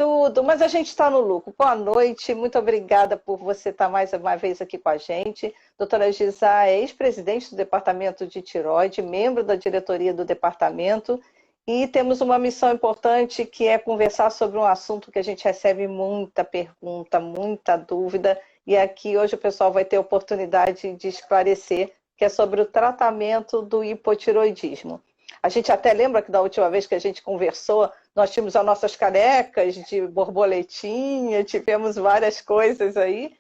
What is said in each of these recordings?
Tudo, mas a gente está no lucro. Boa noite, muito obrigada por você estar mais uma vez aqui com a gente. Doutora Gisá é ex-presidente do Departamento de Tireoide, membro da diretoria do departamento, e temos uma missão importante que é conversar sobre um assunto que a gente recebe muita pergunta, muita dúvida, e aqui hoje o pessoal vai ter a oportunidade de esclarecer, que é sobre o tratamento do hipotireoidismo. A gente até lembra que da última vez que a gente conversou, nós tínhamos as nossas canecas de borboletinha, tivemos várias coisas aí,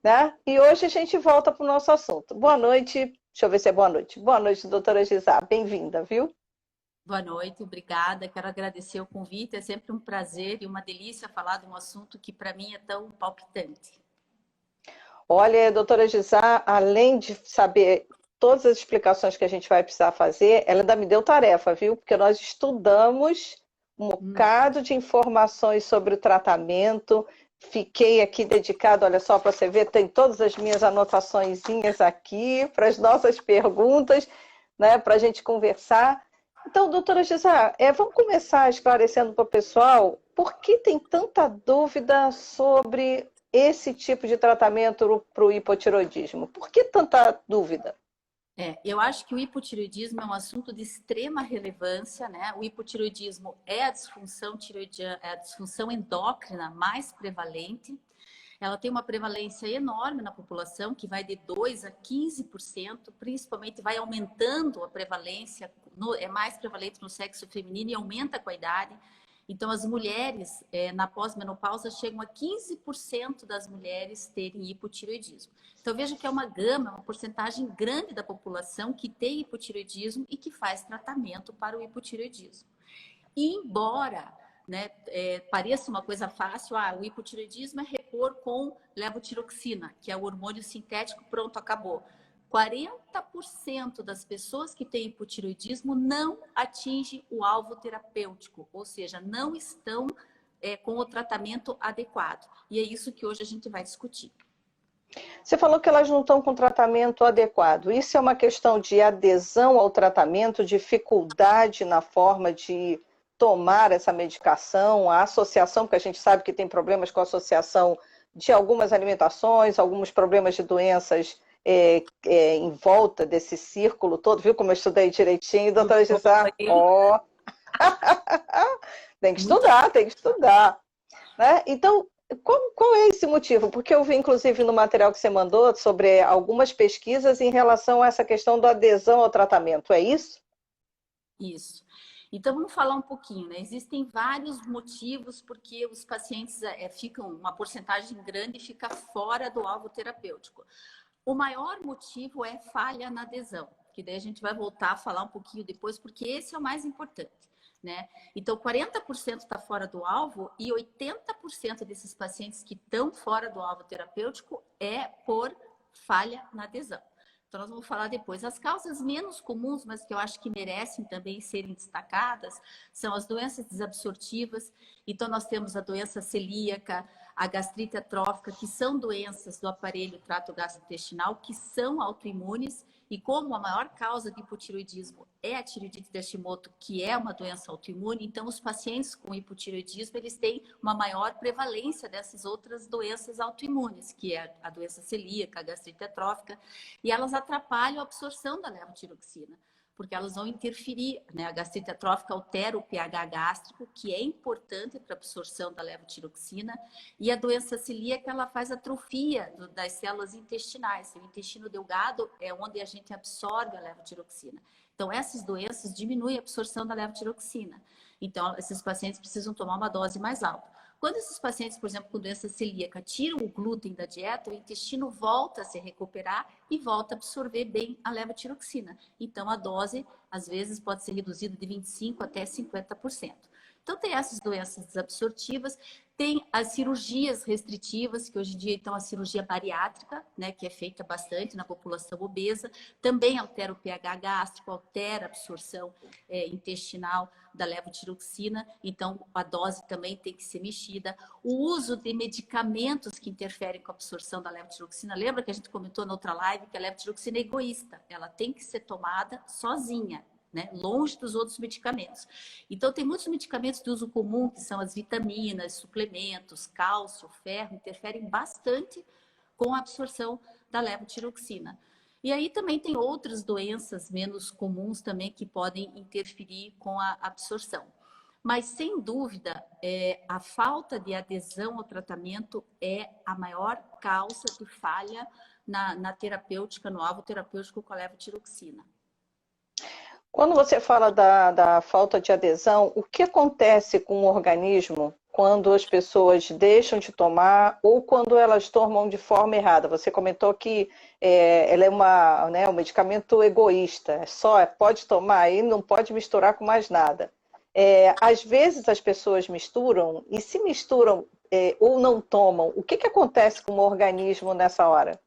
né? E hoje a gente volta para o nosso assunto. Boa noite, deixa eu ver se é boa noite. Boa noite, doutora Gisá, bem-vinda, viu? Boa noite, obrigada. Quero agradecer o convite, é sempre um prazer e uma delícia falar de um assunto que para mim é tão palpitante. Olha, doutora Gisá, além de saber todas as explicações que a gente vai precisar fazer, ela ainda me deu tarefa, viu? Porque nós estudamos um bocado de informações sobre o tratamento. Fiquei aqui dedicado, olha só, para você ver, tem todas as minhas anotaçõezinhas aqui para as nossas perguntas, né, para a gente conversar. Então, doutora Gisá, vamos começar esclarecendo para o pessoal por que tem tanta dúvida sobre esse tipo de tratamento para o hipotireoidismo. Por que tanta dúvida? Eu acho que o hipotireoidismo é um assunto de extrema relevância, né? O hipotireoidismo é a disfunção tireoidiana, é a disfunção endócrina mais prevalente. Ela tem uma prevalência enorme na população, que vai de 2 a 15%, principalmente vai aumentando a prevalência, é mais prevalente no sexo feminino e aumenta com a idade. Então, as mulheres na pós-menopausa chegam a 15% das mulheres terem hipotireoidismo. Então, veja que é uma gama, uma porcentagem grande da população que tem hipotireoidismo e que faz tratamento para o hipotireoidismo. E embora pareça uma coisa fácil, o hipotireoidismo é repor com levotiroxina, que é o hormônio sintético, pronto, acabou. 40% das pessoas que têm hipotireoidismo não atingem o alvo terapêutico, ou seja, não estão com o tratamento adequado. E é isso que hoje a gente vai discutir. Você falou que elas não estão com tratamento adequado. Isso é uma questão de adesão ao tratamento, dificuldade na forma de tomar essa medicação, a associação, porque a gente sabe que tem problemas com a associação de algumas alimentações, alguns problemas de doenças em volta desse círculo todo, viu como eu estudei direitinho, doutora Gisá? Ó, tem que estudar, tem que estudar. Né? Então, qual é esse motivo? Porque eu vi, inclusive, no material que você mandou sobre algumas pesquisas em relação a essa questão da adesão ao tratamento, é isso? Isso. Então, vamos falar um pouquinho, né? Existem vários motivos porque os pacientes ficam, uma porcentagem grande fica fora do alvo terapêutico. O maior motivo é falha na adesão, que daí a gente vai voltar a falar um pouquinho depois, porque esse é o mais importante, né? Então, 40% está fora do alvo e 80% desses pacientes que estão fora do alvo terapêutico é por falha na adesão. Então, nós vamos falar depois. As causas menos comuns, mas que eu acho que merecem também serem destacadas, são as doenças desabsortivas. Então, nós temos a doença celíaca, a gastrite atrófica, que são doenças do aparelho trato gastrointestinal, que são autoimunes. E como a maior causa de hipotireoidismo é a tireoidite de Hashimoto, que é uma doença autoimune, então os pacientes com hipotireoidismo, eles têm uma maior prevalência dessas outras doenças autoimunes, que é a doença celíaca, a gastrite atrófica, e elas atrapalham a absorção da levotiroxina, porque elas vão interferir, né? A gastrite atrófica altera o pH gástrico, que é importante para a absorção da levotiroxina, e a doença celíaca, ela faz atrofia das células intestinais. O intestino delgado é onde a gente absorve a levotiroxina. Então, essas doenças diminuem a absorção da levotiroxina. Então, esses pacientes precisam tomar uma dose mais alta. Quando esses pacientes, por exemplo, com doença celíaca, tiram o glúten da dieta, o intestino volta a se recuperar e volta a absorver bem a levotiroxina. Então, a dose, às vezes, pode ser reduzida de 25% até 50%. Então, tem essas doenças desabsortivas, tem as cirurgias restritivas, que hoje em dia, então, a cirurgia bariátrica, né, que é feita bastante na população obesa, também altera o pH gástrico, altera a absorção intestinal da levotiroxina, então a dose também tem que ser mexida. O uso de medicamentos que interferem com a absorção da levotiroxina, lembra que a gente comentou na outra live que a levotiroxina é egoísta, ela tem que ser tomada sozinha. né? Longe dos outros medicamentos. Então, tem muitos medicamentos de uso comum, que são as vitaminas, suplementos, cálcio, ferro, interferem bastante com a absorção da levotiroxina. E aí também tem outras doenças menos comuns também que podem interferir com a absorção. Mas, sem dúvida, a falta de adesão ao tratamento é a maior causa de falha na terapêutica, no alvo terapêutico com a levotiroxina. Quando você fala da falta de adesão, o que acontece com o organismo quando as pessoas deixam de tomar ou quando elas tomam de forma errada? Você comentou que ela é um medicamento egoísta, pode tomar e não pode misturar com mais nada. Às vezes as pessoas misturam, e se misturam ou não tomam, o que acontece com o organismo nessa hora?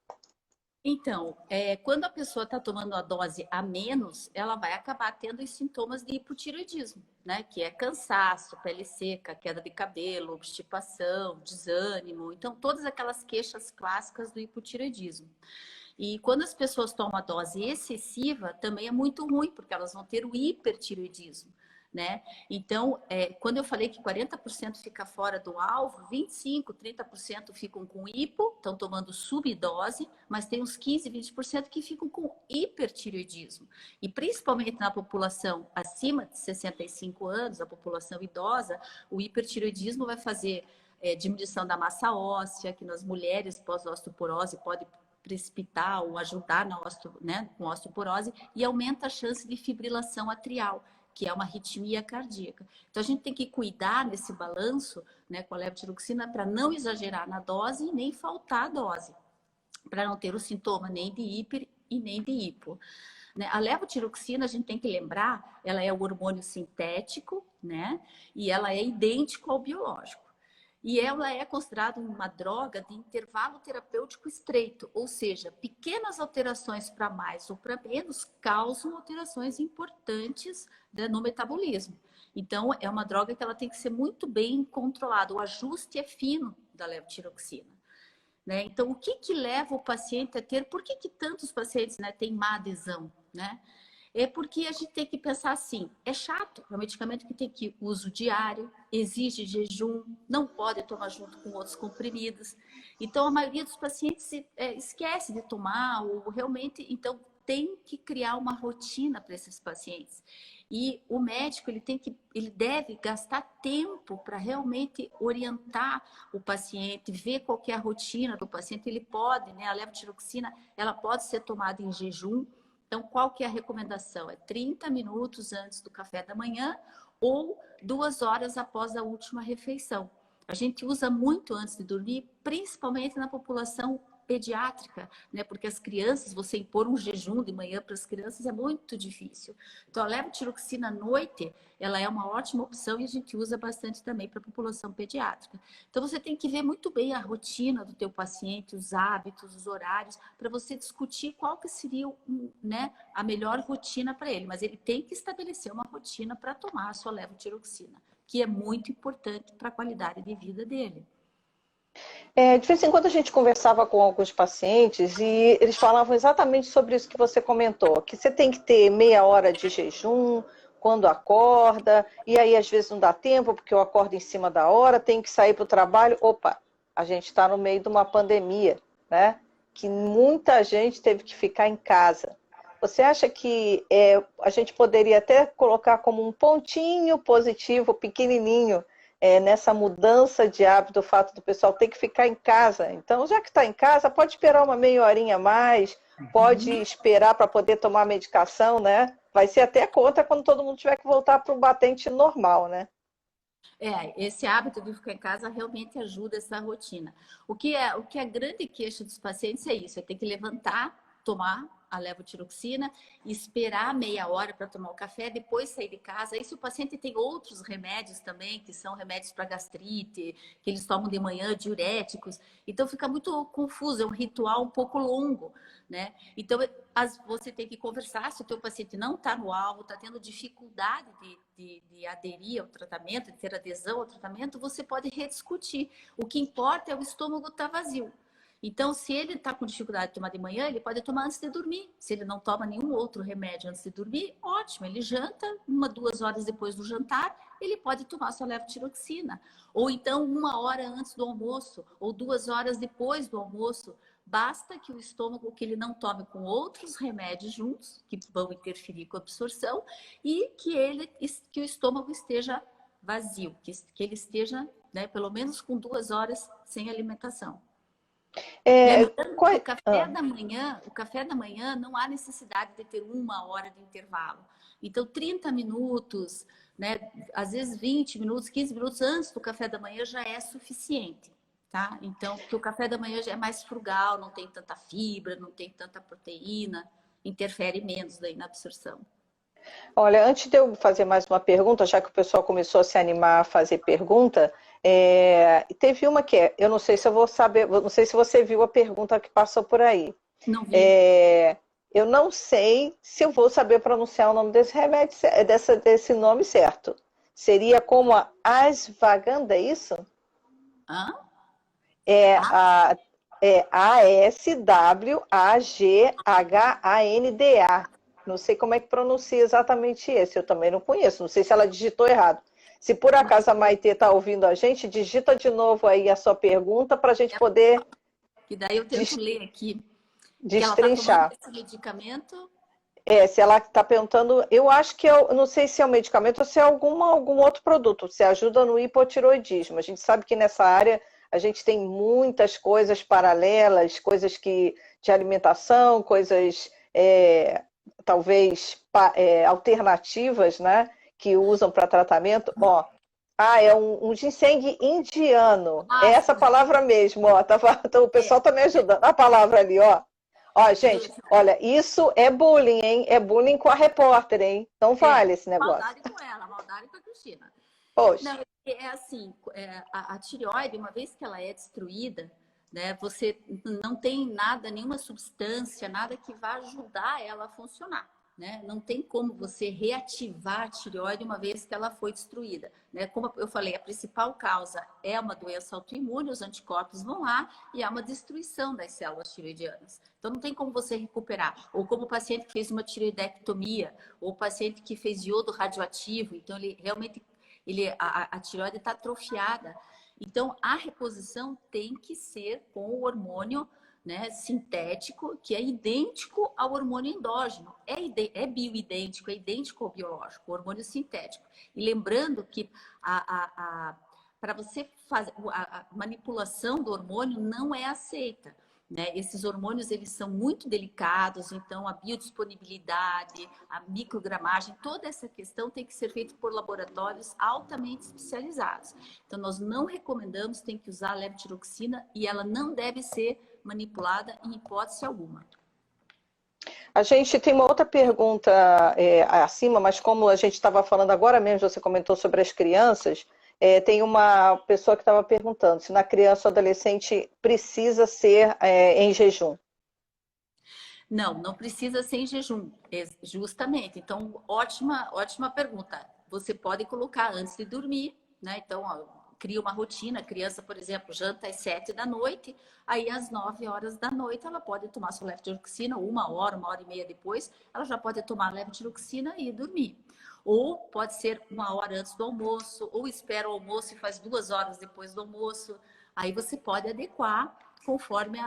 Então, quando a pessoa está tomando a dose a menos, ela vai acabar tendo os sintomas de hipotireoidismo, né? Que é cansaço, pele seca, queda de cabelo, obstipação, desânimo. Então, todas aquelas queixas clássicas do hipotireoidismo. E quando as pessoas tomam a dose excessiva, também é muito ruim, porque elas vão ter o hipertireoidismo, né? Então, quando eu falei que 40% fica fora do alvo, 25%, 30% ficam com hipo, estão tomando subdose, mas tem uns 15%, 20% que ficam com hipertireoidismo. E principalmente na população acima de 65 anos, a população idosa, o hipertireoidismo vai fazer diminuição da massa óssea, que nas mulheres pós-osteoporose pode precipitar ou ajudar com osteoporose, e aumenta a chance de fibrilação atrial, que é uma arritmia cardíaca. Então, a gente tem que cuidar nesse balanço, né, com a levotiroxina para não exagerar na dose e nem faltar a dose, para não ter o sintoma nem de hiper e nem de hipo. Né? A levotiroxina, a gente tem que lembrar, ela é o hormônio sintético, né, e ela é idêntico ao biológico. E ela é considerada uma droga de intervalo terapêutico estreito, ou seja, pequenas alterações para mais ou para menos causam alterações importantes, né, no metabolismo. Então, é uma droga que ela tem que ser muito bem controlada. O ajuste é fino da levotiroxina. Né? Então, o que leva o paciente a ter... Por que tantos pacientes, né, têm má adesão? Né? É porque a gente tem que pensar assim, é chato, é um medicamento que tem que uso diário, exige jejum, não pode tomar junto com outros comprimidos. Então, a maioria dos pacientes esquece de tomar, ou realmente, então, tem que criar uma rotina para esses pacientes. E o médico, ele deve gastar tempo para realmente orientar o paciente, ver qual que é a rotina do paciente. Ele pode, né, a levotiroxina, ela pode ser tomada em jejum. Então, qual que é a recomendação? É 30 minutos antes do café da manhã ou 2 horas após a última refeição. A gente usa muito antes de dormir, principalmente na população pediátrica, né? Porque as crianças, você impor um jejum de manhã para as crianças é muito difícil. Então, a levotiroxina à noite, ela é uma ótima opção e a gente usa bastante também para a população pediátrica. Então, você tem que ver muito bem a rotina do teu paciente, os hábitos, os horários, para você discutir qual que seria, né, a melhor rotina para ele. Mas ele tem que estabelecer uma rotina para tomar a sua levotiroxina, que é muito importante para a qualidade de vida dele. De vez em quando a gente conversava com alguns pacientes e eles falavam exatamente sobre isso que você comentou, que você tem que ter meia hora de jejum quando acorda, e aí às vezes não dá tempo porque eu acordo em cima da hora, tenho que sair para o trabalho. Opa, a gente está no meio de uma pandemia, né? Que muita gente teve que ficar em casa. Você acha que a gente poderia até colocar como um pontinho positivo, pequenininho, nessa mudança de hábito, o fato do pessoal ter que ficar em casa? Então, já que está em casa, pode esperar uma meia horinha a mais, pode esperar para poder tomar a medicação, né? Vai ser até conta quando todo mundo tiver que voltar para o batente normal, né? Esse hábito de ficar em casa realmente ajuda essa rotina. O que é grande queixa dos pacientes é isso, é ter que levantar, tomar a levotiroxina, esperar meia hora para tomar o café, depois sair de casa. Aí se o paciente tem outros remédios também, que são remédios para gastrite, que eles tomam de manhã, diuréticos, então fica muito confuso, é um ritual um pouco longo, né? Então você tem que conversar, se o teu paciente não está no alvo, está tendo dificuldade de aderir ao tratamento, de ter adesão ao tratamento, você pode rediscutir. O que importa é o estômago estar vazio. Então, se ele está com dificuldade de tomar de manhã, ele pode tomar antes de dormir. Se ele não toma nenhum outro remédio antes de dormir, ótimo. Ele janta, 1, 2 horas depois do jantar, ele pode tomar sua levotiroxina. Ou então, 1 hora antes do almoço, ou 2 horas depois do almoço. Basta que o estômago, que ele não tome com outros remédios juntos, que vão interferir com a absorção, e que o estômago esteja vazio, que ele esteja, né, pelo menos com 2 horas sem alimentação. Lembrando que o café da manhã não há necessidade de ter 1 hora de intervalo. Então, 30 minutos, né, às vezes 20 minutos, 15 minutos antes do café da manhã já é suficiente, tá? Então, porque o café da manhã já é mais frugal, não tem tanta fibra, não tem tanta proteína, interfere menos daí na absorção. Olha, antes de eu fazer mais uma pergunta, já que o pessoal começou a se animar a fazer pergunta, teve uma que eu não sei se eu vou saber, não sei se você viu a pergunta que passou por aí. Não vi. Eu não sei se eu vou saber pronunciar o nome desse remédio, desse nome certo. Seria como a Ashwagandha, é isso? Hã? Ashwagandha. Não sei como é que pronuncia exatamente esse, eu também não conheço. Não sei se ela digitou errado. Se por acaso a Maitê está ouvindo a gente, digita de novo aí a sua pergunta para a gente poder... E daí eu tento ler aqui. Destrinchar. Que ela está tomando esse medicamento... Se ela está perguntando, eu acho que eu não sei se é um medicamento ou se é algum outro produto, se ajuda no hipotiroidismo. A gente sabe que nessa área a gente tem muitas coisas paralelas, coisas de alimentação, coisas talvez alternativas, né, que usam para tratamento. É um ginseng indiano. É essa palavra mesmo, o pessoal está me ajudando. A palavra ali, gente, olha, isso é bullying, hein? É bullying com a repórter, hein? Não vale esse negócio. Maldade com ela, maldade com a Cristina. Poxa. Não, é assim, a tireoide, uma vez que ela é destruída, né, você não tem nada, nenhuma substância, nada que vá ajudar ela a funcionar. Né? Não tem como você reativar a tireoide uma vez que ela foi destruída. Né? Como eu falei, a principal causa é uma doença autoimune, os anticorpos vão lá e há uma destruição das células tireoidianas. Então não tem como você recuperar. Ou como o paciente que fez uma tireoidectomia, ou o paciente que fez iodo radioativo, então ele realmente a tireoide está atrofiada. Então a reposição tem que ser com o hormônio, né, sintético, que é idêntico ao hormônio endógeno. É bioidêntico, é idêntico ao biológico, o hormônio sintético. E lembrando que para você fazer a manipulação do hormônio não é aceita. Né? Esses hormônios eles são muito delicados, então a biodisponibilidade, a microgramagem, toda essa questão tem que ser feita por laboratórios altamente especializados. Então nós não recomendamos, tem que usar a levotiroxina e ela não deve ser manipulada em hipótese alguma. A gente tem uma outra pergunta acima, mas como a gente estava falando agora mesmo, você comentou sobre as crianças, tem uma pessoa que estava perguntando se na criança ou adolescente precisa ser em jejum. Não precisa ser em jejum, justamente. Então, ótima pergunta. Você pode colocar antes de dormir, né? Então, cria uma rotina. A criança, por exemplo, janta às 7 da noite, aí às 9 horas da noite ela pode tomar sua levotiroxina, 1 hora e meia depois, ela já pode tomar levotiroxina e dormir. Ou pode ser 1 hora antes do almoço, ou espera o almoço e faz 2 horas depois do almoço. Aí você pode adequar conforme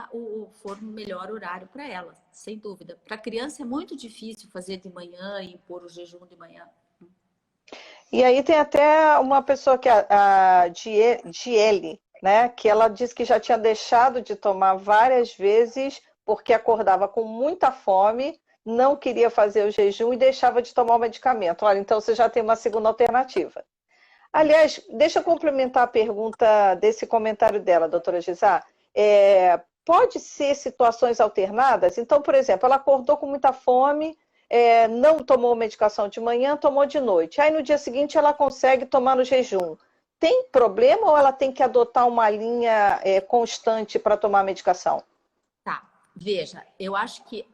for o melhor horário para ela, sem dúvida. Para a criança é muito difícil fazer de manhã e impor o jejum de manhã. E aí tem até uma pessoa que é a Diele, né, que ela disse que já tinha deixado de tomar várias vezes porque acordava com muita fome, não queria fazer o jejum e deixava de tomar o medicamento. Olha, então você já tem uma segunda alternativa. Aliás, deixa eu complementar a pergunta desse comentário dela, doutora Gisá. Pode ser situações alternadas? Então, por exemplo, ela acordou com muita fome, não tomou medicação de manhã, tomou de noite. Aí no dia seguinte ela consegue tomar no jejum. Tem problema ou ela tem que adotar uma linha constante para tomar a medicação? Tá, veja, eu acho que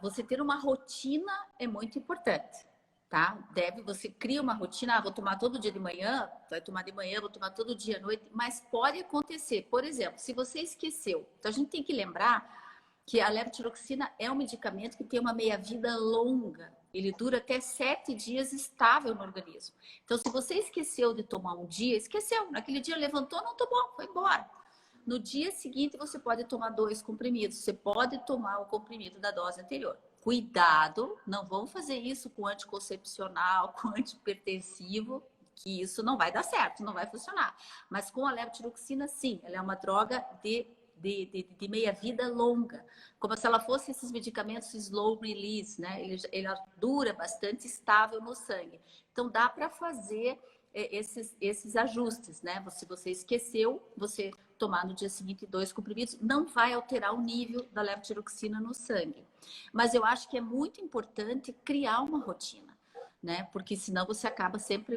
você ter uma rotina é muito importante. tá? Você cria uma rotina, vou tomar todo dia de manhã, vai tomar de manhã, vou tomar todo dia à noite, mas pode acontecer, por exemplo, se você esqueceu, então a gente tem que lembrar que a levotiroxina é um medicamento que tem uma meia-vida longa, ele dura até 7 dias estável no organismo. Então, se você esqueceu de tomar um dia, esqueceu, naquele dia levantou, não tomou, foi embora. No dia seguinte, você pode tomar 2 comprimidos, você pode tomar o comprimido da dose anterior. Cuidado, não vamos fazer isso com anticoncepcional, com antihipertensivo, que isso não vai dar certo, não vai funcionar. Mas com a levotiroxina, sim, ela é uma droga de meia-vida longa, como se ela fosse esses medicamentos slow release, né? Ela dura bastante estável no sangue. Então, dá para fazer esses ajustes, né? Se você esqueceu, você tomar no dia seguinte 2 comprimidos, não vai alterar o nível da levotiroxina no sangue. Mas eu acho que é muito importante criar uma rotina, né? Porque senão você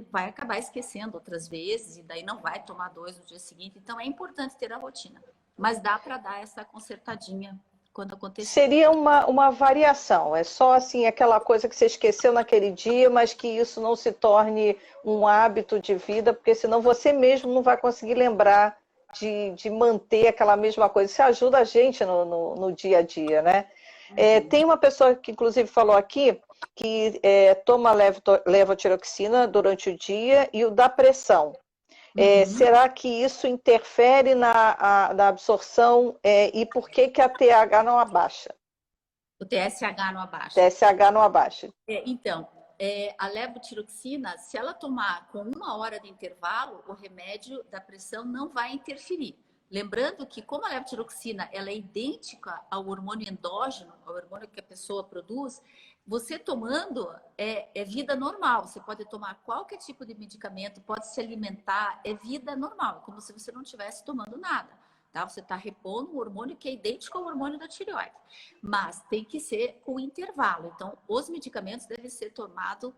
vai acabar esquecendo outras vezes e daí não vai tomar 2 no dia seguinte. Então é importante ter a rotina. Mas dá para dar essa consertadinha quando acontecer. Seria uma variação, é só assim aquela coisa que você esqueceu naquele dia, mas que isso não se torne um hábito de vida, porque senão você mesmo não vai conseguir lembrar de manter aquela mesma coisa. Isso ajuda a gente no dia a dia, né? Tem uma pessoa que inclusive falou aqui que toma levotiroxina durante o dia e o da pressão. Será que isso interfere na absorção e por que a TH não abaixa? O TSH não abaixa. TSH não abaixa. Então, a levotiroxina, se ela tomar com 1 hora de intervalo, o remédio da pressão não vai interferir. Lembrando que, como a levotiroxina ela é idêntica ao hormônio endógeno, ao hormônio que a pessoa produz, você tomando é vida normal. Você pode tomar qualquer tipo de medicamento, pode se alimentar, é vida normal, como se você não estivesse tomando nada. Tá? Você está repondo um hormônio que é idêntico ao hormônio da tireoide. Mas tem que ser com intervalo. Então, os medicamentos devem ser tomados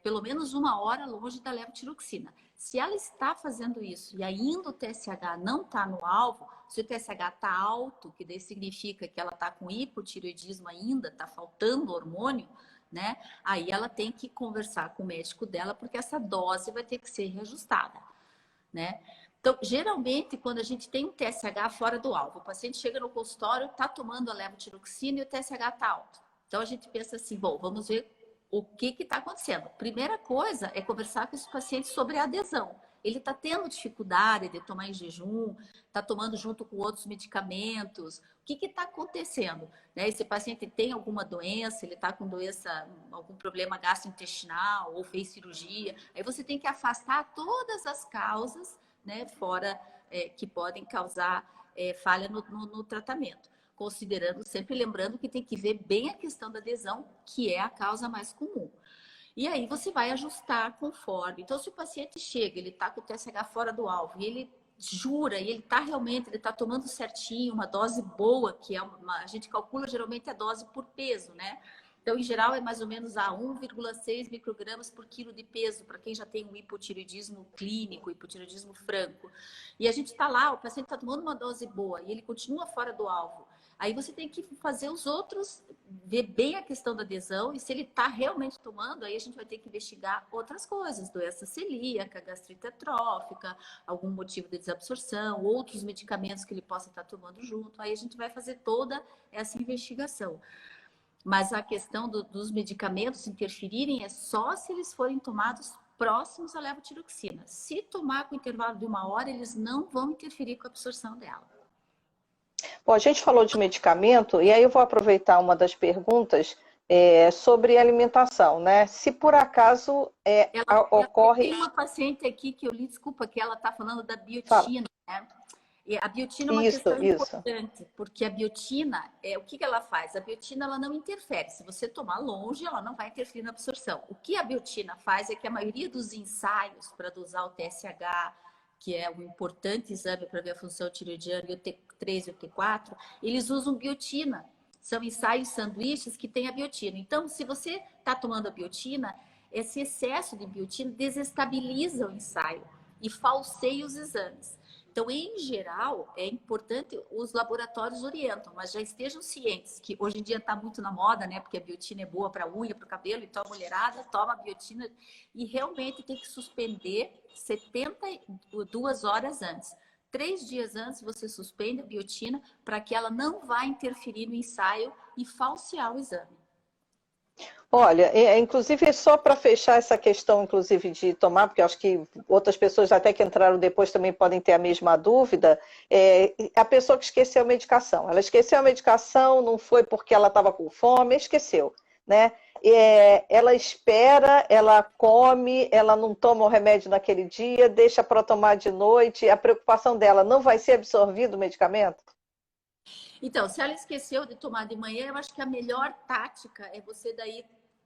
pelo menos 1 hora longe da levotiroxina. Se ela está fazendo isso e ainda o TSH não está no alvo, se o TSH está alto, que daí significa que ela está com hipotireoidismo ainda, está faltando hormônio, né? Aí ela tem que conversar com o médico dela, porque essa dose vai ter que ser reajustada, né? Então, geralmente, quando a gente tem um TSH fora do alvo, o paciente chega no consultório, está tomando a levotiroxina e o TSH está alto. Então, a gente pensa assim, bom, vamos ver o que está acontecendo. Primeira coisa é conversar com esse paciente sobre a adesão. Ele está tendo dificuldade de tomar em jejum, está tomando junto com outros medicamentos. O que está acontecendo? Né? Esse paciente tem alguma doença, ele está com doença, algum problema gastrointestinal ou fez cirurgia. Aí você tem que afastar todas as causas, né, fora que podem causar falha no tratamento. Considerando, sempre lembrando que tem que ver bem a questão da adesão, que é a causa mais comum. E aí você vai ajustar conforme. Então, se o paciente chega, ele está com o TSH fora do alvo, e ele jura, e ele está tomando certinho, uma dose boa, que a gente calcula geralmente a dose por peso, né? Então, em geral, é mais ou menos a 1,6 microgramas por quilo de peso, para quem já tem um hipotireoidismo clínico, hipotireoidismo franco. E a gente está lá, o paciente está tomando uma dose boa e ele continua fora do alvo. Aí você tem que fazer os outros, ver bem a questão da adesão, e se ele está realmente tomando, aí a gente vai ter que investigar outras coisas, doença celíaca, gastrite atrófica, algum motivo de desabsorção, outros medicamentos que ele possa estar tomando junto. Aí a gente vai fazer toda essa investigação. Mas a questão dos medicamentos interferirem é só se eles forem tomados próximos à levotiroxina. Se tomar com intervalo de 1 hora, eles não vão interferir com a absorção dela. Bom, a gente falou de medicamento, e aí eu vou aproveitar uma das perguntas sobre alimentação, né? Se por acaso ocorre... Tem uma paciente aqui que eu li, desculpa, que ela está falando da biotina, né? E a biotina é uma questão importante, porque a biotina, o que ela faz? A biotina ela não interfere. Se você tomar longe, ela não vai interferir na absorção. O que a biotina faz é que a maioria dos ensaios para dosar o TSH, que é um importante exame para ver a função tireoidiana, e o T3 e o T4, eles usam biotina. São ensaios sanduíches que têm a biotina. Então, se você está tomando a biotina, esse excesso de biotina desestabiliza o ensaio e falseia os exames. Então, em geral, é importante, os laboratórios orientam, mas já estejam cientes que hoje em dia está muito na moda, né? Porque a biotina é boa para unha, para o cabelo, então a mulherada toma a biotina e realmente tem que suspender 72 horas antes. 3 dias antes você suspende a biotina para que ela não vá interferir no ensaio e falsear o exame. Olha, inclusive só para fechar essa questão, inclusive de tomar, porque eu acho que outras pessoas até que entraram depois também podem ter a mesma dúvida, a pessoa que esqueceu a medicação. Ela esqueceu a medicação, não foi porque ela estava com fome, esqueceu, né? Ela espera, ela come, ela não toma o remédio naquele dia, deixa para tomar de noite, a preocupação dela não vai ser absorvido o medicamento? Então, se ela esqueceu de tomar de manhã, eu acho que a melhor tática é você daí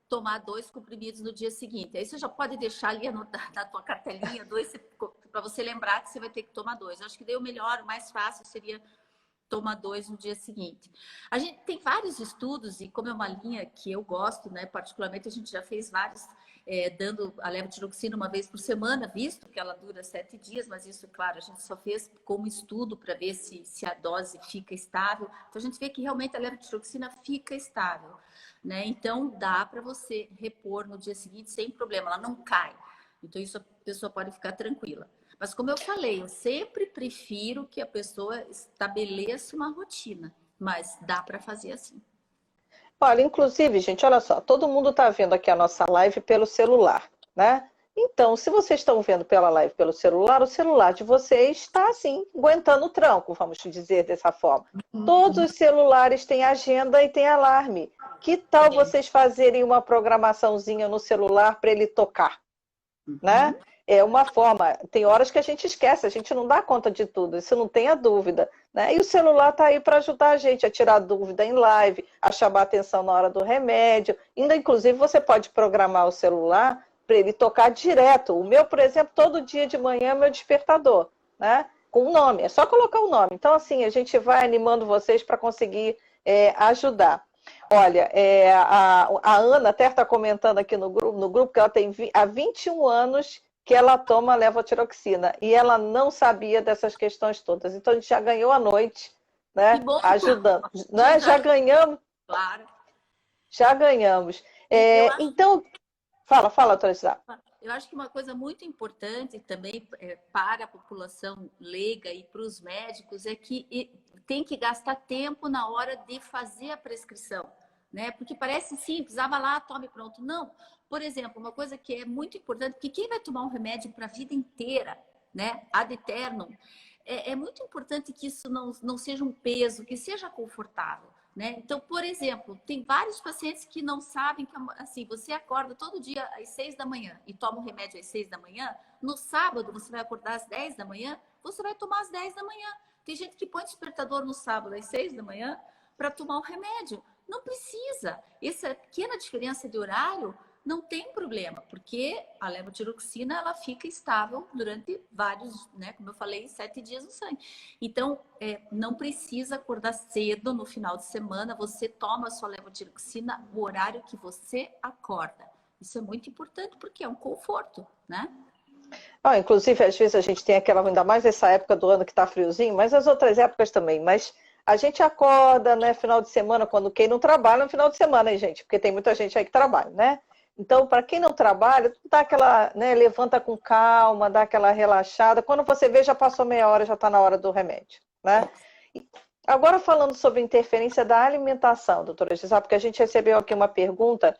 tomar 2 comprimidos no dia seguinte. Aí você já pode deixar ali na tua cartelinha 2 para você lembrar que você vai ter que tomar 2. Eu acho que daí o melhor, o mais fácil seria tomar 2 no dia seguinte. A gente tem vários estudos, e como é uma linha que eu gosto, né? Particularmente, a gente já fez vários, dando a levotiroxina uma vez por semana, visto que ela dura 7 dias, mas isso, claro, a gente só fez como estudo para ver se a dose fica estável. Então, a gente vê que realmente a levotiroxina fica estável, né? Então, dá para você repor no dia seguinte sem problema, ela não cai. Então, isso a pessoa pode ficar tranquila. Mas como eu falei, eu sempre prefiro que a pessoa estabeleça uma rotina, mas dá para fazer assim. Olha, inclusive, gente, olha só, todo mundo está vendo aqui a nossa live pelo celular, né? Então, se vocês estão vendo pela live pelo celular, o celular de vocês está assim, aguentando o tranco, vamos dizer dessa forma. Todos os celulares têm agenda e têm alarme. Que tal vocês fazerem uma programaçãozinha no celular para ele tocar, né? É uma forma, tem horas que a gente esquece, a gente não dá conta de tudo, isso não tenha dúvida, né? E o celular está aí para ajudar a gente a tirar dúvida em live, a chamar atenção na hora do remédio. Ainda, inclusive, você pode programar o celular para ele tocar direto. O meu, por exemplo, todo dia de manhã é meu despertador, né? Com o nome, é só colocar o nome. Então, assim, a gente vai animando vocês para conseguir ajudar. Olha, a Ana até está comentando aqui no grupo que ela tem há 21 anos que ela toma levotiroxina e ela não sabia dessas questões todas. Então a gente já ganhou a noite, Que né? bom! Ajudando, né? Já ganhamos, Claro. já ganhamos. Então, fala, Teresa. Eu acho que uma coisa muito importante também para a população leiga e para os médicos é que tem que gastar tempo na hora de fazer a prescrição, né? Porque parece simples, vai lá, tome pronto. Não. Por exemplo, uma coisa que é muito importante, porque quem vai tomar um remédio para a vida inteira, né? Ad eternum, é muito importante que isso não seja um peso, que seja confortável. Né? Então, por exemplo, tem vários pacientes que não sabem que, assim, você acorda todo dia às 6 da manhã e toma um remédio às 6 da manhã, no sábado você vai acordar às 10 da manhã, você vai tomar às 10 da manhã. Tem gente que põe despertador no sábado às 6 da manhã para tomar o remédio. Não precisa. Essa pequena diferença de horário não tem problema, porque a levotiroxina ela fica estável durante vários, né, como eu falei, 7 dias no sangue. Então, não precisa acordar cedo no final de semana, você toma a sua levotiroxina no horário que você acorda. Isso é muito importante porque é um conforto, né? Inclusive, às vezes a gente tem aquela, ainda mais essa época do ano que está friozinho, mas as outras épocas também, mas a gente acorda, né, final de semana, quando quem não trabalha no final de semana, hein, gente? Porque tem muita gente aí que trabalha, né? Então, para quem não trabalha, dá aquela, né, levanta com calma, dá aquela relaxada. Quando você vê, já passou meia hora, já está na hora do remédio, né? Agora, falando sobre a interferência da alimentação, doutora Gisela, porque a gente recebeu aqui uma pergunta,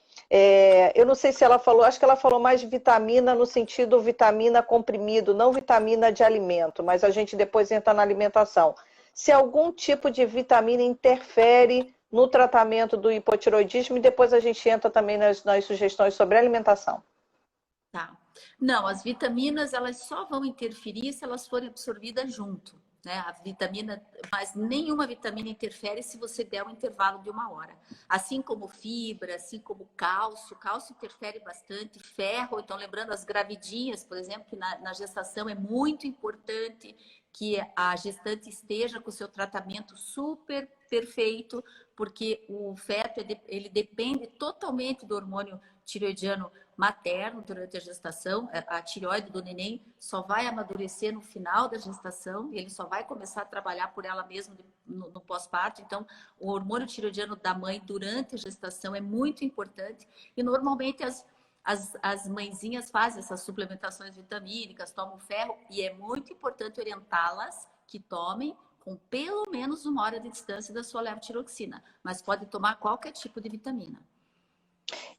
eu não sei se ela falou, acho que ela falou mais de vitamina no sentido vitamina comprimido, não vitamina de alimento, mas a gente depois entra na alimentação. Se algum tipo de vitamina interfere no tratamento do hipotiroidismo e depois a gente entra também nas sugestões sobre alimentação. Tá. Não, as vitaminas elas só vão interferir se elas forem absorvidas junto, né? A vitamina, mas nenhuma vitamina interfere se você der um intervalo de 1 hora. Assim como fibra, assim como cálcio interfere bastante, ferro. Então, lembrando as gravidinhas, por exemplo, que na gestação é muito importante que a gestante esteja com o seu tratamento super perfeito, porque o feto ele depende totalmente do hormônio tireoidiano materno durante a gestação. A tireoide do neném só vai amadurecer no final da gestação, ele só vai começar a trabalhar por ela mesma no pós-parto. Então, o hormônio tireoidiano da mãe durante a gestação é muito importante e normalmente as mãezinhas fazem essas suplementações vitamínicas, tomam ferro e é muito importante orientá-las que tomem com pelo menos 1 hora de distância da sua levotiroxina, mas pode tomar qualquer tipo de vitamina.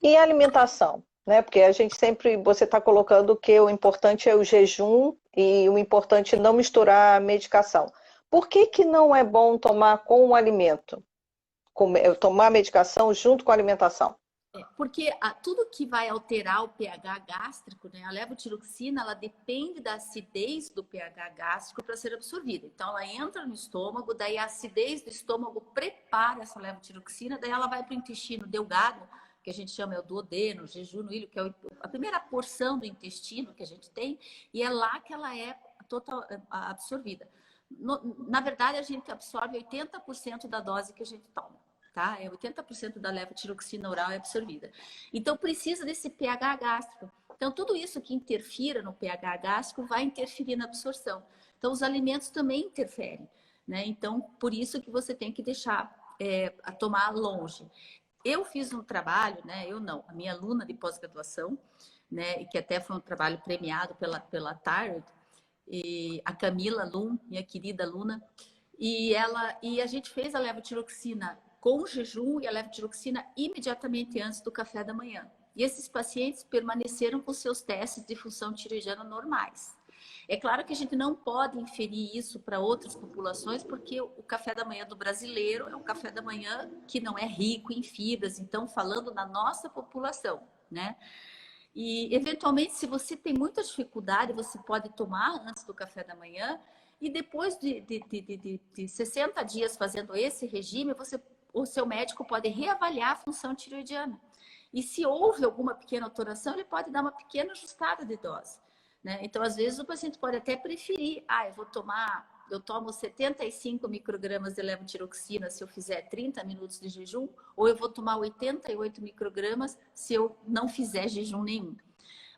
E a alimentação, né? Porque a gente sempre, você está colocando que o importante é o jejum e o importante é não misturar a medicação. Por que que não é bom tomar com o alimento? Tomar a medicação junto com a alimentação? Porque tudo que vai alterar o pH gástrico, né? A levotiroxina, ela depende da acidez do pH gástrico para ser absorvida. Então, ela entra no estômago, daí a acidez do estômago prepara essa levotiroxina, daí ela vai para o intestino delgado, que a gente chama o duodeno, jejum ilho, que é a primeira porção do intestino que a gente tem, e é lá que ela é total absorvida. Na verdade, a gente absorve 80% da dose que a gente toma. Tá? 80% da levotiroxina oral é absorvida. Então, precisa desse pH gástrico. Então, tudo isso que interfira no pH gástrico vai interferir na absorção. Então, os alimentos também interferem, né? Então, por isso que você tem que deixar a tomar longe. Eu fiz um trabalho, né? Eu não, a minha aluna de pós-graduação, né? Que até foi um trabalho premiado pela Thyroid, e a Camila Lum, minha querida aluna, e a gente fez a levotiroxina com o jejum e a levotiroxina imediatamente antes do café da manhã. E esses pacientes permaneceram com seus testes de função tireoidiana normais. É claro que a gente não pode inferir isso para outras populações, porque o café da manhã do brasileiro é um café da manhã que não é rico em fibras, então falando na nossa população, né? E, eventualmente, se você tem muita dificuldade, você pode tomar antes do café da manhã e depois de 60 dias fazendo esse regime, o seu médico pode reavaliar a função tireoidiana. E se houve alguma pequena alteração, ele pode dar uma pequena ajustada de dose, né? Então, às vezes, o paciente pode até preferir, eu tomo 75 microgramas de levotiroxina se eu fizer 30 minutos de jejum, ou eu vou tomar 88 microgramas se eu não fizer jejum nenhum.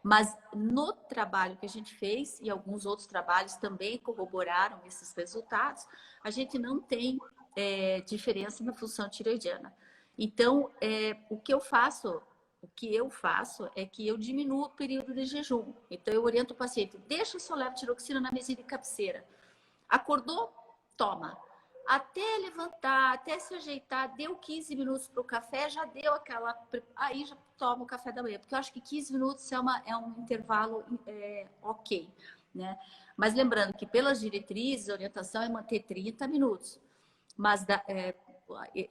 Mas no trabalho que a gente fez, e alguns outros trabalhos também corroboraram esses resultados, a gente não tem diferença na função tireoidiana. Então, o que eu faço é que eu diminuo o período de jejum. Então, eu oriento o paciente, deixa sua levotiroxina na mesinha de cabeceira. Acordou? Toma. Até levantar, até se ajeitar, deu 15 minutos para o café, já deu aquela... Aí já toma o café da manhã, porque eu acho que 15 minutos é um intervalo ok, né? Mas lembrando que pelas diretrizes, a orientação é manter 30 minutos. Mas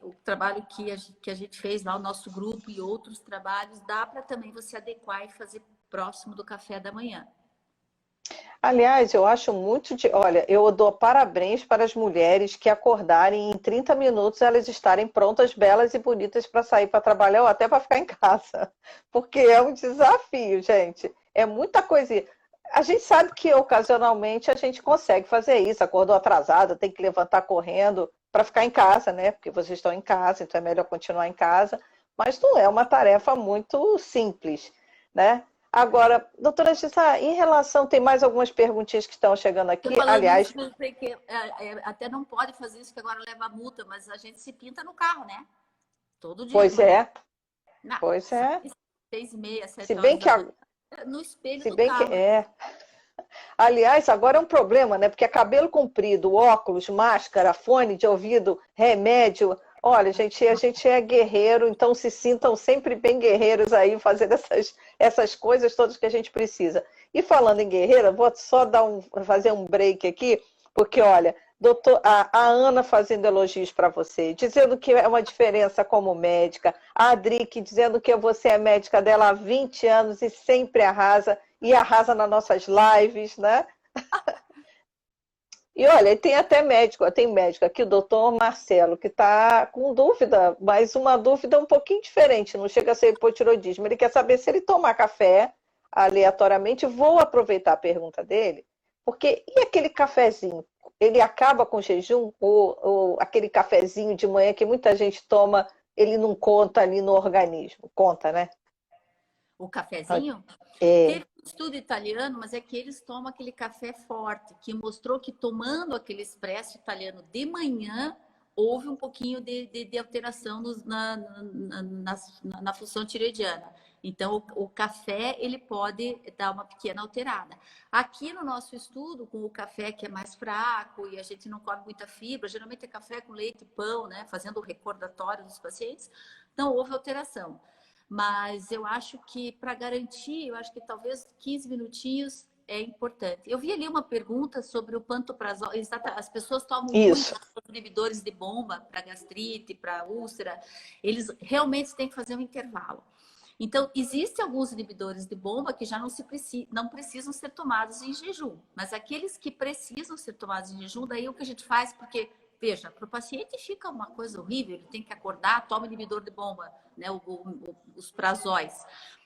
o trabalho que a gente fez lá, o nosso grupo e outros trabalhos, dá para também você adequar e fazer próximo do café da manhã. Aliás, eu acho muito Olha, eu dou parabéns para as mulheres que acordarem e em 30 minutos elas estarem prontas, belas e bonitas para sair para trabalhar ou até para ficar em casa. Porque é um desafio, gente. É muita coisa. A gente sabe que ocasionalmente a gente consegue fazer isso. Acordou atrasada, tem que levantar correndo para ficar em casa, né? Porque vocês estão em casa, então é melhor continuar em casa. Mas não é uma tarefa muito simples, né? Agora, doutora Gissa, em relação, tem mais algumas perguntinhas que estão chegando aqui. Aliás, isso, que até não pode fazer isso, que agora leva multa, mas a gente se pinta no carro, né? Todo dia. Pois é. Não, Pois é. 6h30, 7 Se bem horas que da manhã, no espelho do carro. Aliás, agora é um problema, né? Porque é cabelo comprido, óculos, máscara, fone de ouvido, remédio. Olha, gente, a gente é guerreiro, então se sintam sempre bem guerreiros aí, fazendo essas coisas todas que a gente precisa. E falando em guerreira, vou só fazer um break aqui, porque, olha, a Ana fazendo elogios para você, dizendo que é uma diferença como médica, a Adrique dizendo que você é médica dela há 20 anos e sempre arrasa, e arrasa nas nossas lives, né? E olha, tem até médico, tem médico aqui, o doutor Marcelo, que está com dúvida, mas uma dúvida um pouquinho diferente, não chega a ser hipotiroidismo. Ele quer saber se ele tomar café aleatoriamente. Vou aproveitar a pergunta dele, Porque e aquele cafezinho? Ele acaba com o jejum? Ou aquele cafezinho de manhã que muita gente toma, ele não conta ali no organismo? Conta, né? O cafezinho? É, Teve um estudo italiano, mas é que eles tomam aquele café forte, que mostrou que tomando aquele expresso italiano de manhã, houve um pouquinho de alteração na função tireoidiana. Então, o café, ele pode dar uma pequena alterada. Aqui no nosso estudo, com o café que é mais fraco e a gente não come muita fibra, geralmente é café com leite e pão, né? Fazendo o recordatório dos pacientes, não houve alteração. Mas eu acho que, para garantir, eu acho que talvez 15 minutinhos é importante. Eu vi ali uma pergunta sobre o pantoprazol. As pessoas tomam isso. muito inibidores de bomba para gastrite, para úlcera. Eles realmente têm que fazer um intervalo. Então, existem alguns inibidores de bomba que já não precisam ser tomados em jejum. Mas aqueles que precisam ser tomados em jejum, daí o que a gente faz, porque veja, para o paciente fica uma coisa horrível, ele tem que acordar, toma inibidor de bomba, né, os prazóis.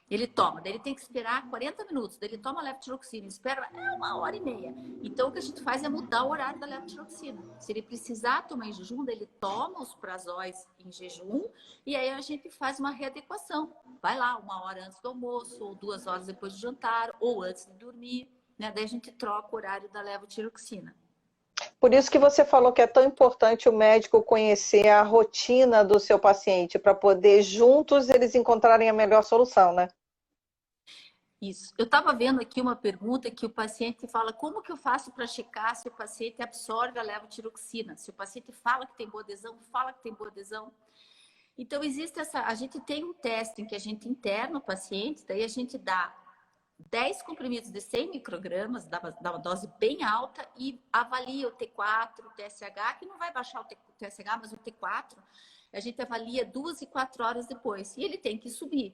Ele toma, daí ele tem que esperar 40 minutos, daí ele toma levotiroxina, espera 1h30. Então, o que a gente faz é mudar o horário da levotiroxina. Se ele precisar tomar em jejum, daí ele toma os prazóis em jejum e aí a gente faz uma readequação. Vai lá 1 hora antes do almoço, ou 2 horas depois do jantar, ou antes de dormir, né? Daí a gente troca o horário da levotiroxina. Por isso que você falou que é tão importante o médico conhecer a rotina do seu paciente, para poder juntos eles encontrarem a melhor solução, né? Isso. Eu estava vendo aqui uma pergunta que o paciente fala: como que eu faço para checar se o paciente absorve a levotiroxina? Se o paciente fala que tem boa adesão, fala que tem boa adesão. Então, existe a gente tem um teste em que a gente interna o paciente, daí a gente dá 10 comprimidos de 100 microgramas, dá uma dose bem alta e avalia o T4, o TSH, que não vai baixar o TSH, mas o T4, a gente avalia 2 e 4 horas depois. E ele tem que subir.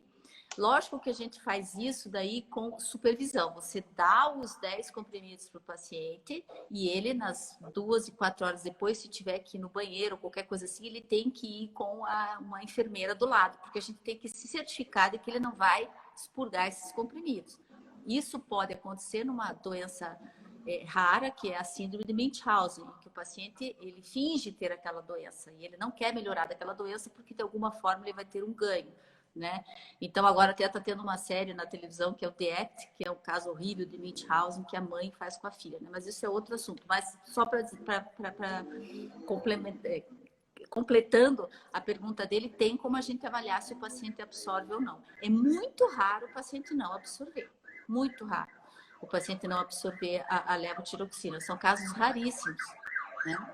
Lógico que a gente faz isso daí com supervisão. Você dá os 10 comprimidos para o paciente e ele, nas 2 e 4 horas depois, se tiver que ir no banheiro ou qualquer coisa assim, ele tem que ir com uma enfermeira do lado, porque a gente tem que se certificar de que ele não vai expurgar esses comprimidos. Isso pode acontecer numa doença rara, que é a síndrome de Munchausen, que o paciente ele finge ter aquela doença e ele não quer melhorar daquela doença porque de alguma forma ele vai ter um ganho, né? Então agora até está tendo uma série na televisão que é o The Act, que é um caso horrível de Munchausen que a mãe faz com a filha, né? Mas isso é outro assunto. Mas só para completando a pergunta dele, tem como a gente avaliar se o paciente absorve ou não. É muito raro o paciente não absorver. Muito raro o paciente não absorver a levotiroxina. São casos raríssimos, né?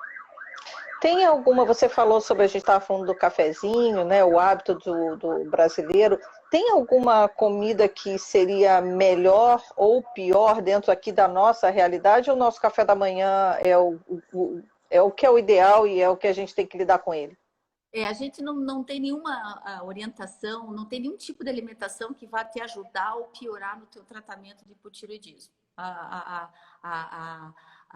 Tem alguma, você falou sobre, a gente estava falando do cafezinho, né, o hábito do brasileiro, tem alguma comida que seria melhor ou pior dentro aqui da nossa realidade, ou o nosso café da manhã é o que é o ideal e é o que a gente tem que lidar com ele? A gente não tem nenhuma orientação, não tem nenhum tipo de alimentação que vá te ajudar ou piorar no teu tratamento de hipotireoidismo.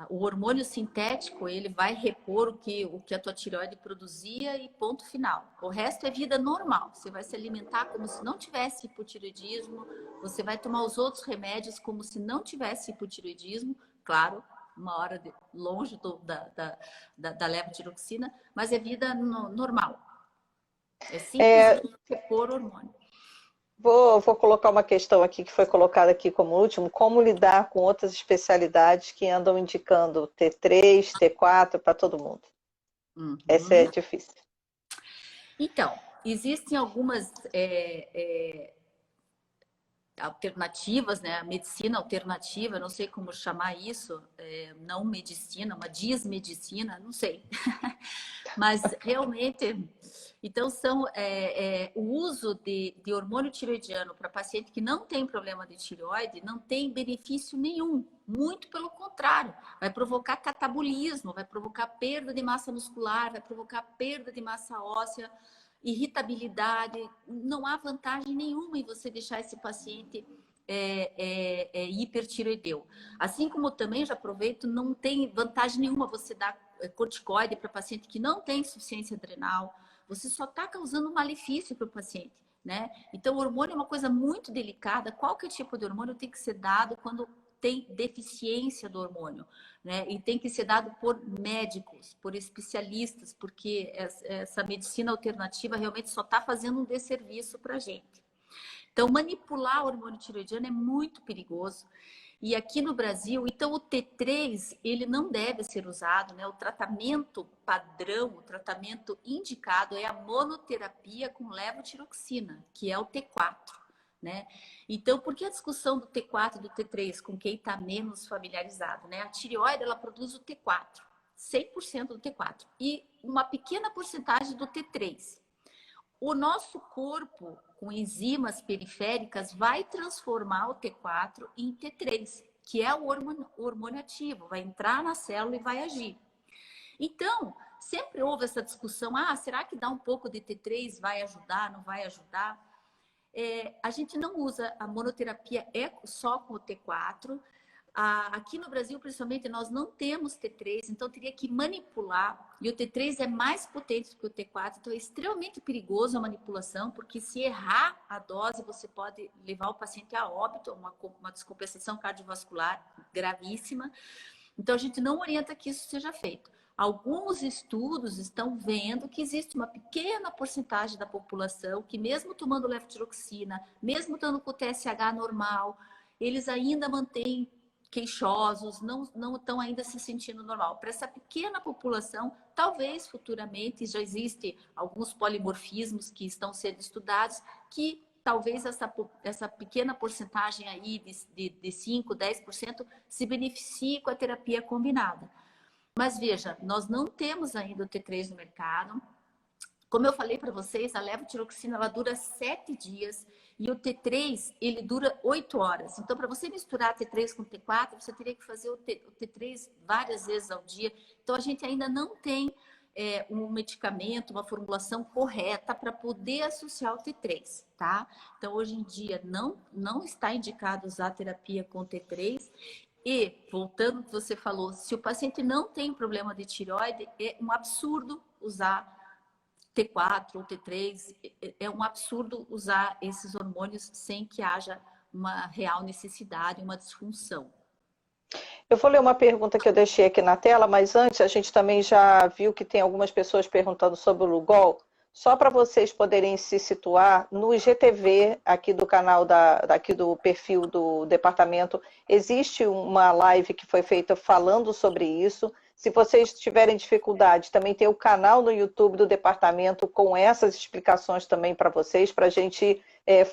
O hormônio sintético, ele vai repor o que a tua tireoide produzia e ponto final. O resto é vida normal. Você vai se alimentar como se não tivesse hipotireoidismo, você vai tomar os outros remédios como se não tivesse hipotireoidismo, claro, uma hora longe da levotiroxina, mas é vida normal. É simplesmente repor hormônio. Vou colocar uma questão aqui que foi colocada aqui como último: como lidar com outras especialidades que andam indicando T3, T4 para todo mundo? Uhum. Essa é difícil. Então, existem algumas alternativas, né? A medicina alternativa, não sei como chamar isso, não medicina, uma desmedicina, não sei. Mas realmente, então o uso de hormônio tireoidiano para paciente que não tem problema de tireoide não tem benefício nenhum, muito pelo contrário, vai provocar catabolismo, vai provocar perda de massa muscular, vai provocar perda de massa óssea, irritabilidade. Não há vantagem nenhuma em você deixar esse paciente hipertireoideu. Assim como também, já aproveito, não tem vantagem nenhuma você dar corticoide para paciente que não tem insuficiência adrenal. Você só está causando um malefício para o paciente, né? Então, o hormônio é uma coisa muito delicada. Qualquer tipo de hormônio tem que ser dado quando tem deficiência do hormônio, né? E tem que ser dado por médicos, por especialistas, porque essa medicina alternativa realmente só está fazendo um desserviço para a gente. Então, manipular o hormônio tireoidiano é muito perigoso. E aqui no Brasil, então o T3, ele não deve ser usado, né? O tratamento padrão, o tratamento indicado é a monoterapia com levotiroxina, que é o T4, né? Então, por que a discussão do T4 e do T3 com quem está menos familiarizado, né? A tireoide, ela produz o T4, 100% do T4 e uma pequena porcentagem do T3. O nosso corpo, com enzimas periféricas, vai transformar o T4 em T3, que é o hormônio ativo, vai entrar na célula e vai agir. Então, sempre houve essa discussão, será que dar um pouco de T3 vai ajudar, não vai ajudar? A gente não usa a monoterapia só com o T4. Aqui no Brasil, principalmente, nós não temos T3, então teria que manipular. E o T3 é mais potente do que o T4, então é extremamente perigoso a manipulação, porque se errar a dose, você pode levar o paciente a óbito, uma descompensação cardiovascular gravíssima. Então, a gente não orienta que isso seja feito. Alguns estudos estão vendo que existe uma pequena porcentagem da população que, mesmo tomando levotiroxina, mesmo estando com o TSH normal, eles ainda mantêm queixosos, não estão ainda se sentindo normal. Para essa pequena população, talvez futuramente já existem alguns polimorfismos que estão sendo estudados, que talvez essa pequena porcentagem aí de 5%, 10% se beneficie com a terapia combinada. Mas veja, nós não temos ainda o T3 no mercado. Como eu falei para vocês, a levotiroxina ela dura 7 dias e o T3 ele dura 8 horas. Então, para você misturar T3 com T4, você teria que fazer o T3 várias vezes ao dia. Então, a gente ainda não tem um medicamento, uma formulação correta para poder associar o T3, tá? Então, hoje em dia, não está indicado usar terapia com T3. E, voltando ao que você falou, se o paciente não tem problema de tireoide, é um absurdo usar T4 ou T3, é um absurdo usar esses hormônios sem que haja uma real necessidade, uma disfunção. Eu vou ler uma pergunta que eu deixei aqui na tela, mas antes a gente também já viu que tem algumas pessoas perguntando sobre o Lugol. Só para vocês poderem se situar, no IGTV, aqui do canal, aqui do perfil do departamento, existe uma live que foi feita falando sobre isso. Se vocês tiverem dificuldade, também tem o canal no YouTube do departamento com essas explicações também para vocês, para a gente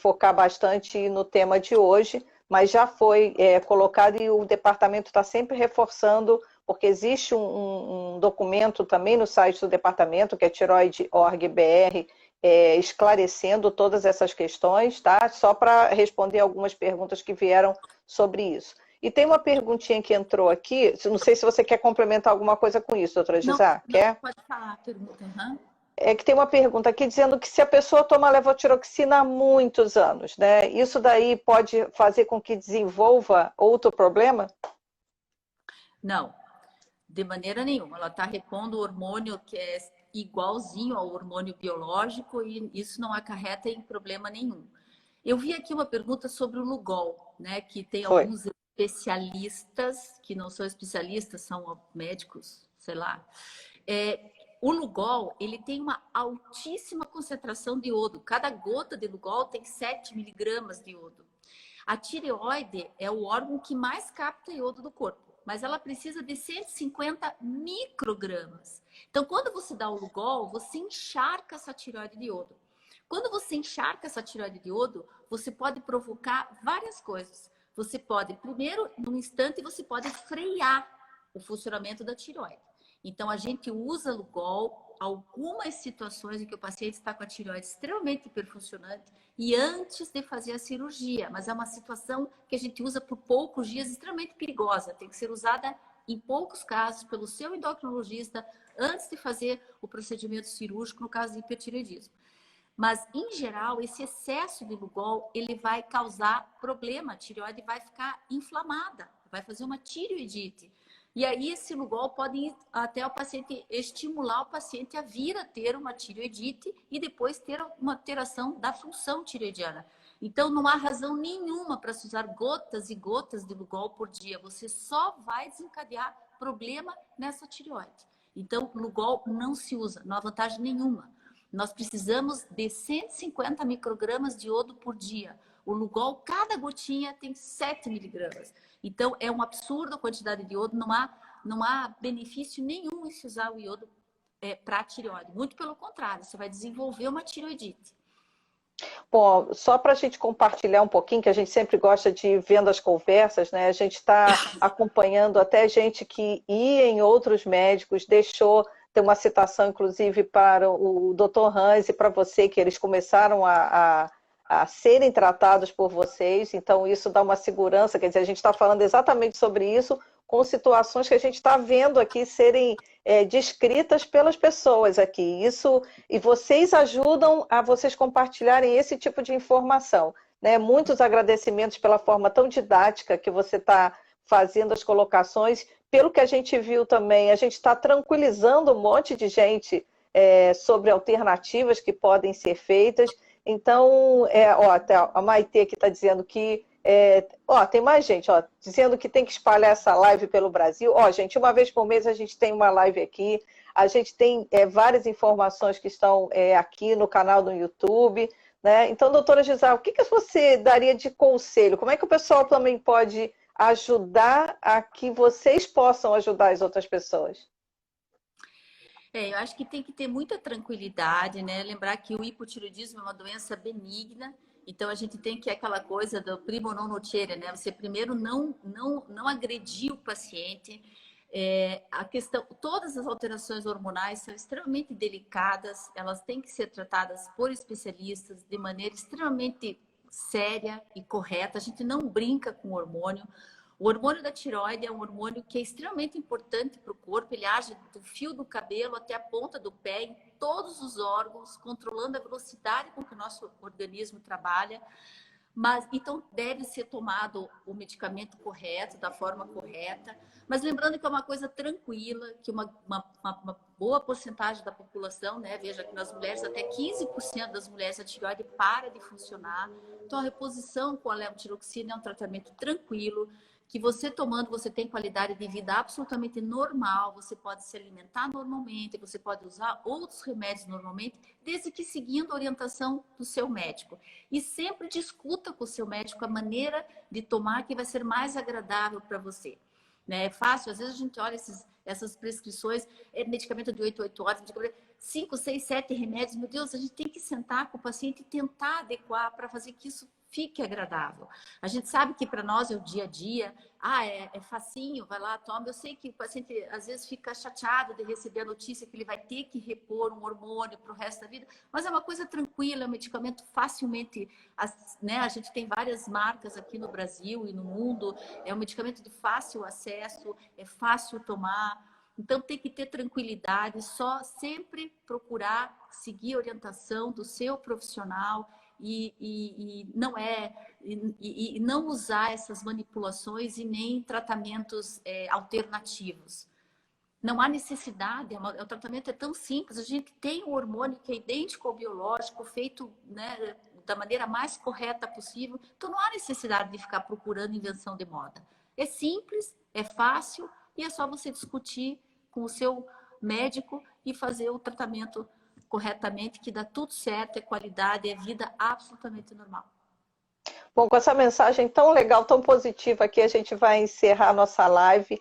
focar bastante no tema de hoje, mas já foi colocado e o departamento está sempre reforçando, porque existe um documento também no site do departamento, que é tiroide.org.br, esclarecendo todas essas questões, tá? Só para responder algumas perguntas que vieram sobre isso. E tem uma perguntinha que entrou aqui, não sei se você quer complementar alguma coisa com isso, doutora Gisá. Quer? Pode falar, pergunta. Uhum. É que tem uma pergunta aqui dizendo que se a pessoa toma levotiroxina há muitos anos, né? Isso daí pode fazer com que desenvolva outro problema? Não, de maneira nenhuma. Ela está repondo o hormônio que é igualzinho ao hormônio biológico e isso não acarreta em problema nenhum. Eu vi aqui uma pergunta sobre o Lugol, né? Que tem alguns especialistas, que não são especialistas, são médicos, sei lá. O Lugol, ele tem uma altíssima concentração de iodo. Cada gota de Lugol tem 7 miligramas de iodo. A tireoide é o órgão que mais capta iodo do corpo, mas ela precisa de 150 microgramas. Então, quando você dá o Lugol, você encharca essa tireoide de iodo. Quando você encharca essa tireoide de iodo, você pode provocar várias coisas. Você pode, primeiro, num instante, você pode frear o funcionamento da tireoide. Então, a gente usa Lugol, algumas situações em que o paciente está com a tireoide extremamente hiperfuncionante e antes de fazer a cirurgia, mas é uma situação que a gente usa por poucos dias, extremamente perigosa. Tem que ser usada em poucos casos pelo seu endocrinologista antes de fazer o procedimento cirúrgico no caso de hipertireoidismo. Mas, em geral, esse excesso de Lugol, ele vai causar problema. A tireoide vai ficar inflamada, vai fazer uma tireoidite. E aí, esse Lugol pode ir até o paciente, estimular o paciente a vir a ter uma tireoidite e depois ter uma alteração da função tireoidiana. Então, não há razão nenhuma para se usar gotas e gotas de Lugol por dia. Você só vai desencadear problema nessa tireoide. Então, Lugol não se usa, não há vantagem nenhuma. Nós precisamos de 150 microgramas de iodo por dia. O Lugol, cada gotinha tem 7 miligramas. Então, é um absurdo a quantidade de iodo, não há benefício nenhum em se usar o iodo para a tireoide. Muito pelo contrário, você vai desenvolver uma tireoidite. Bom, só para a gente compartilhar um pouquinho, que a gente sempre gosta de ir vendo as conversas, né? A gente está acompanhando até gente que ia em outros médicos, deixou, tem uma citação, inclusive, para o Dr. Hans e para você, que eles começaram a serem tratados por vocês, então isso dá uma segurança, quer dizer, a gente está falando exatamente sobre isso, com situações que a gente está vendo aqui serem descritas pelas pessoas aqui. Isso, e vocês ajudam a vocês compartilharem esse tipo de informação, né? Muitos agradecimentos pela forma tão didática que você está fazendo as colocações. Pelo que a gente viu também, a gente está tranquilizando um monte de gente sobre alternativas que podem ser feitas. Então, até a Maitê aqui está dizendo que tem mais gente, dizendo que tem que espalhar essa live pelo Brasil. Gente, uma vez por mês a gente tem uma live aqui, a gente tem várias informações que estão aqui no canal do YouTube, né? Então, doutora Gisela, o que você daria de conselho? Como é que o pessoal também pode ajudar a que vocês possam ajudar as outras pessoas? Eu acho que tem que ter muita tranquilidade, né? Lembrar que o hipotireoidismo é uma doença benigna. Então, a gente tem que aquela coisa do primo non nocere, né? Você primeiro não agredir o paciente. A questão, todas as alterações hormonais são extremamente delicadas, elas têm que ser tratadas por especialistas de maneira extremamente séria e correta. A gente não brinca com o hormônio. O hormônio da tireoide é um hormônio que é extremamente importante para o corpo. Ele age do fio do cabelo até a ponta do pé, em todos os órgãos, controlando a velocidade com que o nosso organismo trabalha. Então, deve ser tomado o medicamento correto, da forma correta. Mas lembrando que é uma coisa tranquila, que uma boa porcentagem da população, né? Veja que nas mulheres, até 15% das mulheres a tireoide para de funcionar. Então, a reposição com a levotiroxina é um tratamento tranquilo, que você tomando, você tem qualidade de vida absolutamente normal, você pode se alimentar normalmente, você pode usar outros remédios normalmente, desde que seguindo a orientação do seu médico. E sempre discuta com o seu médico a maneira de tomar que vai ser mais agradável para você. Né? É fácil, às vezes a gente olha essas prescrições, medicamento de 8 horas, 5, 6, 7 remédios, meu Deus, a gente tem que sentar com o paciente e tentar adequar para fazer que isso fique agradável. A gente sabe que para nós é o dia a dia, é facinho, vai lá, toma. Eu sei que o paciente às vezes fica chateado de receber a notícia que ele vai ter que repor um hormônio para o resto da vida, mas é uma coisa tranquila, é um medicamento facilmente, né? A gente tem várias marcas aqui no Brasil e no mundo, é um medicamento de fácil acesso, é fácil tomar. Então, tem que ter tranquilidade, só sempre procurar seguir a orientação do seu profissional e não usar essas manipulações e nem tratamentos alternativos. Não há necessidade, o tratamento é tão simples, a gente tem um hormônio que é idêntico ao biológico, feito, né, da maneira mais correta possível, então não há necessidade de ficar procurando invenção de moda. É simples, é fácil e é só você discutir com o seu médico e fazer o tratamento corretamente, que dá tudo certo, é qualidade, é vida absolutamente normal. Bom, com essa mensagem tão legal, tão positiva aqui, a gente vai encerrar a nossa live.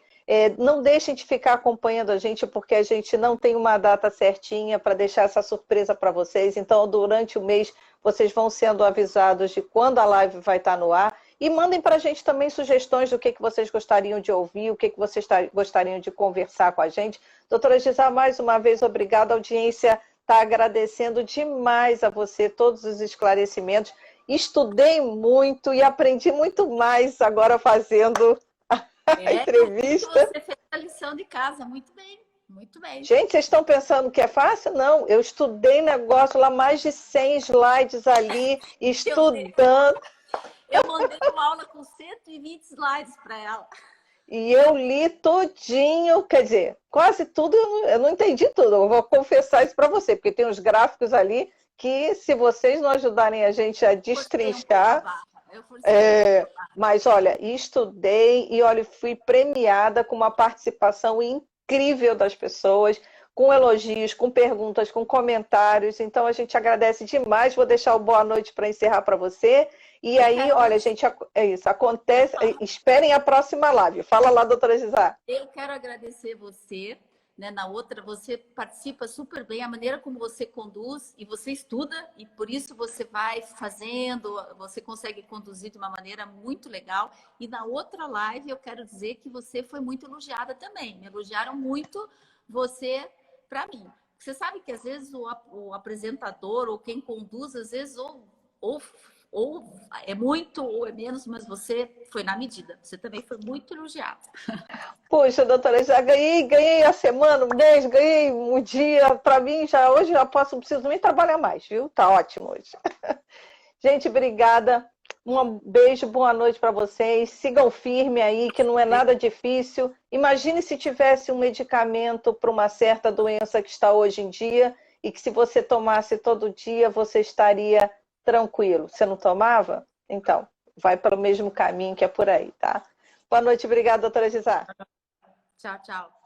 Não deixem de ficar acompanhando a gente, porque a gente não tem uma data certinha para deixar essa surpresa para vocês. Então, durante o mês, vocês vão sendo avisados de quando a live vai estar no ar. E mandem para a gente também sugestões do que vocês gostariam de ouvir, o que vocês gostariam de conversar com a gente. Doutora Gisela, mais uma vez, obrigada. A audiência está agradecendo demais a você todos os esclarecimentos. Estudei muito e aprendi muito mais agora fazendo a entrevista. Você fez a lição de casa, muito bem. Muito bem. Gente, vocês estão pensando que é fácil? Não, eu estudei negócio lá, mais de 100 slides ali, estudando. Eu mandei uma aula com 120 slides para ela. E eu li todinho, quer dizer, quase tudo, eu não entendi tudo. Eu vou confessar isso para você, porque tem uns gráficos ali que se vocês não ajudarem a gente a Forcei um pouco a destrinchar, barra. Eu forcei um pouco a barra. mas olha, estudei e olha, fui premiada com uma participação incrível das pessoas, com elogios, com perguntas, com comentários. Então a gente agradece demais. Vou deixar o boa noite para encerrar para você. E aí, olha, gente, é isso, acontece. Esperem a próxima live. Fala lá, doutora Gisá. Eu quero agradecer você, né? Na outra, você participa super bem, a maneira como você conduz e você estuda, e por isso você vai fazendo, você consegue conduzir de uma maneira muito legal. E na outra live, eu quero dizer que você foi muito elogiada também. Me elogiaram muito você para mim. Você sabe que às vezes o apresentador ou quem conduz, às vezes, ou é muito ou é menos, mas você foi na medida. Você também foi muito elogiada. Poxa, doutora, já ganhei a semana, um mês, ganhei um dia. Para mim, já hoje já posso, não preciso nem trabalhar mais, viu? Tá ótimo hoje. Gente, obrigada. Um beijo, boa noite para vocês. Sigam firme aí, que não é nada difícil. Imagine se tivesse um medicamento para uma certa doença que está hoje em dia e que se você tomasse todo dia, você estaria tranquilo. Você não tomava? Então, vai pelo mesmo caminho que é por aí, tá? Boa noite, obrigada, doutora Gisá. Tchau, tchau.